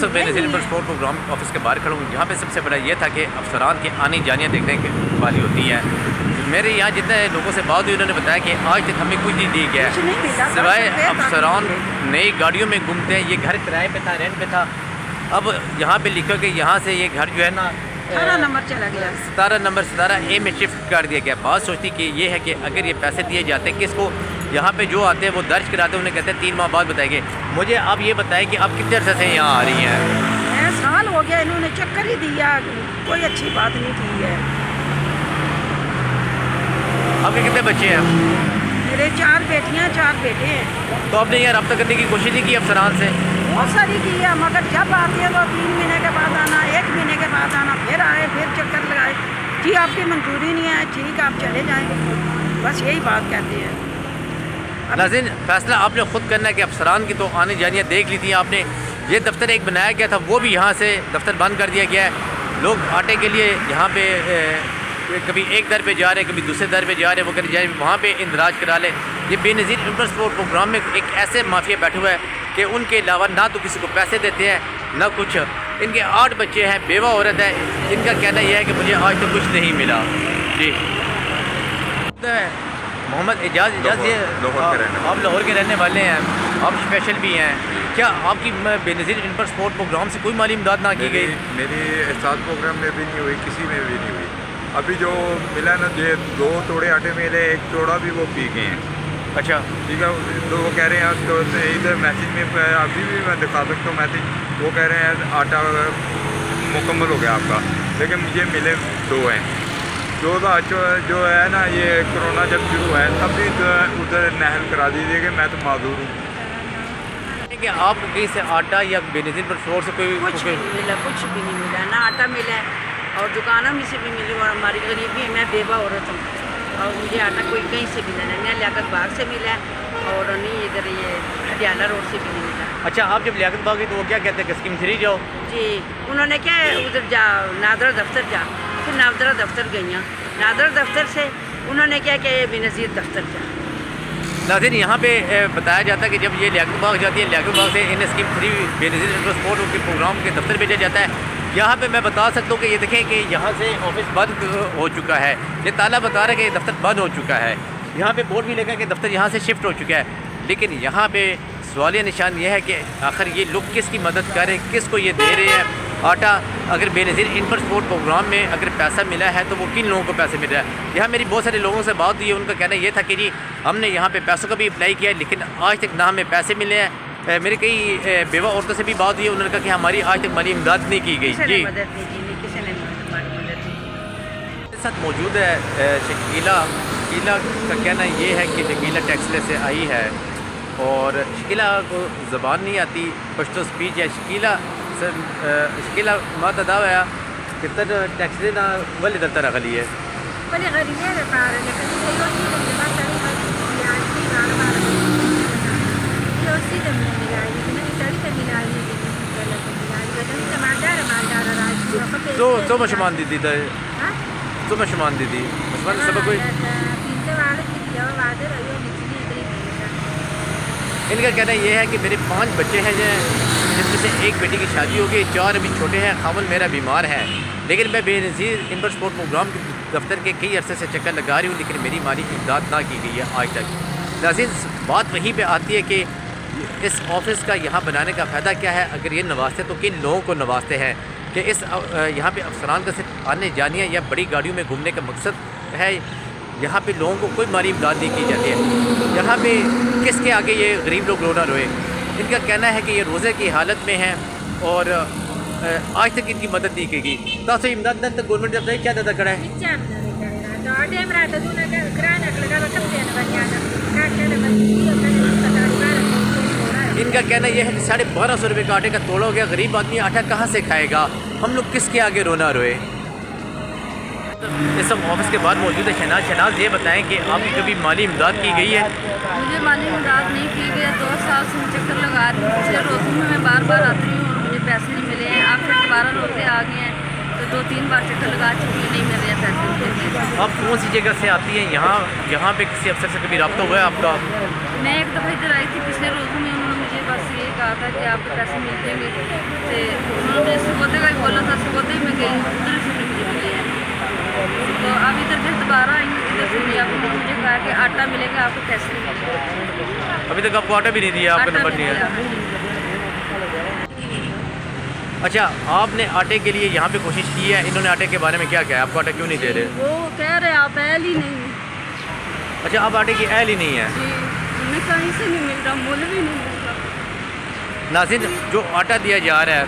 इस वक्त Benazir इंपर sport programme office के बाहर खड़ा हूँ। यहाँ पे सबसे बड़ा ये था कि अफसरान की आनी जानियाँ देखने वाली होती हैं। मेरे यहाँ जितने लोगों से बात हुई उन्होंने बताया कि आज तक हमें कुछ नहीं दिया गया है, सिवाय अफसरान नई गाड़ियों में घूमते हैं। ये घर किराए पे था, रेंट पे था। अब यहाँ पे लिखा कि यहाँ से ये घर जो है ना 17 नंबर चला गया, 17 ए में शिफ्ट कर दिया गया। बात सोचती कि ये है कि अगर ये पैसे दिए जाते हैं किसको, यहाँ पे जो आते हैं वो दर्ज कराते हैं, उन्हें कहते हैं 3 माह बाद बताएंगे। मुझे आप ये बताएं कि आप कितने अर्से से यहाँ आ रही हैं? साल हो गया, इन्होंने चक्कर ही दिया, कोई अच्छी बात नहीं की है। आपके कितने बच्चे हैं? मेरे 4 बेटियाँ 4 बेटे हैं। तो आपने यहाँ रब्ता करने की कोशिश नहीं की अफसरान से? बहुत सारी की है, मगर जब आती है तो 3 महीने के बाद आना, 1 महीने के बाद आना, फिर आए, फिर चक्कर लगाए, जी आपकी मंजूरी नहीं है, ठीक आप चले जाएँ, बस यही बात कहते हैं। नाज़रीन, फैसला आपने ख़ुद करना है कि अफसरान की तो आने जानियाँ देख ली थी आपने। ये दफ्तर एक बनाया गया था, वो भी यहाँ से दफ्तर बंद कर दिया गया है। लोग आटे के लिए यहाँ पे कभी एक दर पे जा रहे हैं, कभी दूसरे दर पे जा रहे हैं, वो कहीं जाए वहाँ पे इंदराज करा लें। ये बेनज़ीर इंपर स्पोर्ट प्रोग्राम में एक ऐसे माफिया बैठा हुआ है कि उनके अलावा ना तो किसी को पैसे देते हैं ना कुछ। इनके 8 बच्चे हैं, बेवा औरत है। इनका कहना यह है कि मुझे आज तक कुछ नहीं मिला। जी मोहम्मद एजाज, ये आप लाहौर के रहने वाले हैं, आप स्पेशल भी हैं, क्या आपकी बेनज़ीर इंपर स्पोर्ट प्रोग्राम से कोई माली इमदाद ना की गई? मेरी एहसास प्रोग्राम में भी नहीं हुई, किसी में भी नहीं हुई। अभी जो मिला ना, ये 2 तोड़े आटे मिले, 1 तोड़ा भी वो पी गए हैं। अच्छा ठीक है, तो वो कह रहे हैं तो इधर मैसेज में अभी भी मैं दिखा सकता हूँ मैसेज, वो कह रहे हैं आटा मुकम्मल हो गया आपका, लेकिन मुझे मिले 2 हैं। जो है ना, ये कोरोना जब शुरू है तब भी उधर नहल करा दीजिए कि मैं तो माजूर हूँ। कि आपको कहीं से आटा या बेनज़ीर पर फ्लोर से कोई कुछ भी नहीं मिला, कुछ भी नहीं मिला, ना आटा मिला और दुकानों में से भी मिली। और हमारी गरीबी, मैं बेवा औरत हूँ और मुझे आटा कोई कहीं से भी नहीं मिला, लियाकत बाग से मिला और नहीं इधर ये हडियाला रोड से भी नहीं मिला। अच्छा, आप जब लियाकत बाग गई तो वो क्या कहते हैं कि स्कीम 3 जाओ? जी, उन्होंने क्या उधर जा, नादरा दफ्तर जा, फिर नादरा दफ्तर गई, नादरा दफ्तर से उन्होंने क्या कि बेनज़ीर दफ्तर जा। नाज़रीन, यहाँ पे बताया जाता है कि जब ये लियाकत बाग जाती है, लियाकत बाग से इन स्कीम 3 बेनज़ीर इंपर स्पोर्ट के प्रोग्राम के दफ्तर भेजा जाता है। यहाँ पे मैं बता सकता हूँ कि ये देखें कि यहाँ से ऑफिस बंद हो चुका है, ये ताला बता रहा है कि दफ्तर बंद हो चुका है। यहाँ पे बोर्ड भी लगा कि दफ्तर यहाँ से शिफ्ट हो चुका है। लेकिन यहाँ पे सवालिया निशान ये है कि आखिर ये लोग किसकी मदद कर रहे हैं, किसको ये दे रहे हैं आटा? अगर बेनज़ीर इंपर स्पोर्ट प्रोग्राम में अगर पैसा मिला है तो वो किन लोगों को पैसे मिल रहा है? यहाँ मेरी बहुत सारे लोगों से बात हुई है, उनका कहना ये था कि जी हमने यहाँ पे पैसों का भी अप्लाई किया है, लेकिन आज तक ना हमें पैसे मिले हैं। मेरे कई बेवा औरतों से भी बात हुई है, उन्होंने कहा कि हमारी आज तक माली इमदाद नहीं की गई। जी मेरे साथ मौजूद है शकीला। शकीला का कहना ये है कि शकीला टैक्सले से आई है और शकीला को ज़बान नहीं आती, पश्तो स्पीच है। शकीला माँ दावा है कितना टैक्सले ना वल इधर तरह गली है तो मशमान दीदी तो मशमान दीदी सब कोई। इनका कहना यह है कि मेरे 5 बच्चे हैं जिसमें से एक बेटी की शादी हो गई, 4 अभी छोटे हैं, खामन मेरा बीमार है। लेकिन मैं बेनज़ीर इंपर स्पोर्ट प्रोग्राम के दफ्तर के कई अरसे से चक्कर लगा रही हूँ, लेकिन मेरी माली इमदाद ना की गई है आज तक। नाज़रीन, बात वहीं पे आती है कि इस ऑफिस का यहाँ बनाने का फ़ायदा क्या है? अगर ये नवाजते तो किन लोगों को नवाजते हैं कि इस यहाँ पे अफसरान का सिर्फ आने जानियाँ या बड़ी गाड़ियों में घूमने का मकसद है? यहाँ पे लोगों को कोई माली इमदाद नहीं की जाती है। यहाँ पे किसके आगे ये गरीब लोग रोना रोए? इनका कहना है कि ये रोज़े की हालत में हैं और आज तक इनकी मदद नहीं की गई। तो इमदाद तक गवर्नमेंट जब तक क्या दादा करा है? इनका कहना यह है कि 1250 रुपये का आटे का तोड़ा हो गया, गरीब आदमी आटा कहाँ से खाएगा? हम लोग किसके आगे रोना रोए? इस सब ऑफिस के बाद मौजूद है शहनाज। ये बताएं कि आपकी कभी माली इमदाद की गई है? मुझे माली इमदाद नहीं की गई है, 2 साल से चक्कर लगा रही हूँ। पिछले रोज़ों में मैं बार आती हूँ और मुझे पैसे नहीं मिले हैं। आखिर 12 रोज़े आ गए हैं तो 2-3 बार चक्कर लगा चुकी, नहीं मिल रहे पैसे। आप कौन सी जगह से आती हैं? यहाँ पे किसी अफसर से कभी रब्ता हुआ है आपका? मैं एक दफ़ा इधर आई थी पिछले रोज़ों में, उन्होंने मुझे ने बस यही कहा था कि आपके पैसे मिल जाएंगे। तो उन्होंने सुबोधे का ही बोला था, सुबोधे में गई, उधर से मुझे मिले हैं। तो अब इधर फिर दोबारा आई, इधर से भी आपने मुझे कहा कि आटा मिलेगा, आपको पैसे नहीं मिलेगा। अभी तक आपको आटा भी नहीं दिया, आपका नंबर नहीं है। अच्छा, आपने आटे के लिए यहाँ पे कोशिश की है, इन्होंने आटे के बारे में क्या कहा? आपको आटा क्यों नहीं दे रहे? वो कह रहे आप ऐल ही नहीं। अच्छा, अब आटे की ऐल ही नहीं है। जी, उन्हें कहीं से नहीं मिल रहा, मूल्य भी नहीं मिल रहा। नाज़रीन, जो आटा दिया जा रहा है,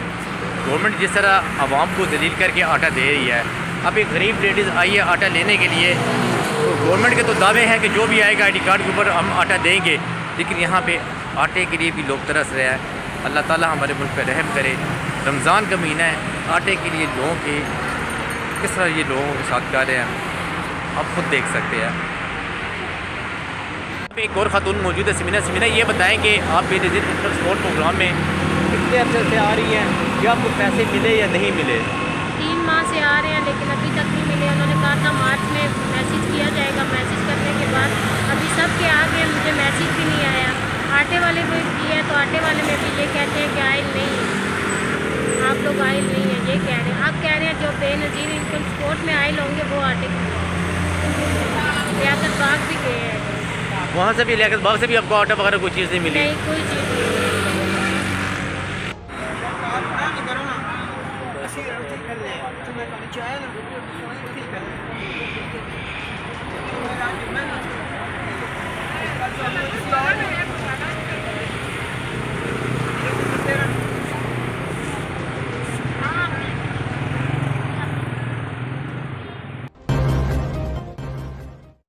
गवर्नमेंट जिस तरह आवाम को दलील करके आटा दे रही है, अब एक गरीब लेडीज़ आई है आटा लेने के लिए, तो गवर्नमेंट के तो दावे हैं कि जो भी आएगा ID कार्ड के ऊपर हम आटा देंगे, लेकिन यहाँ पे आटे के लिए भी लोग तरस रहे हैं। अल्लाह ताला हमारे मुल्क पर रहम करे। रमज़ान का महीना है, आटे के लिए लोगों के किस तरह ये लोगों के साथ कर रहे हैं, आप खुद देख सकते हैं। एक और खातून मौजूद है, समीना, ये बताएं कि आप बेनज़ीर इंटर स्पोर्ट प्रोग्राम में कितने अर्से से आ रही हैं, क्या आपको पैसे मिले या नहीं मिले? 3 माह से आ रहे हैं, लेकिन अभी तक नहीं मिले। उन्होंने कहा था मार्च में मैसेज किया जाएगा। मैसेज करने के बाद अभी सब के आ गए, मुझे मैसेज भी नहीं आया। आटे वाले को किया है तो आटे वाले में भी ये कहते हैं कि आयल नहीं है, आप लोग आयल नहीं है, ये कह रहे हैं। आप कह रहे हैं जो बेनज़ीर इनकम स्पोर्ट में आयल होंगे वो आटे लियाकत बाग भी गए हैं। वहाँ से भी लियाकत बाग से भी आपको आटा वगैरह कोई चीज़ नहीं मिली? नहीं, कोई चीज़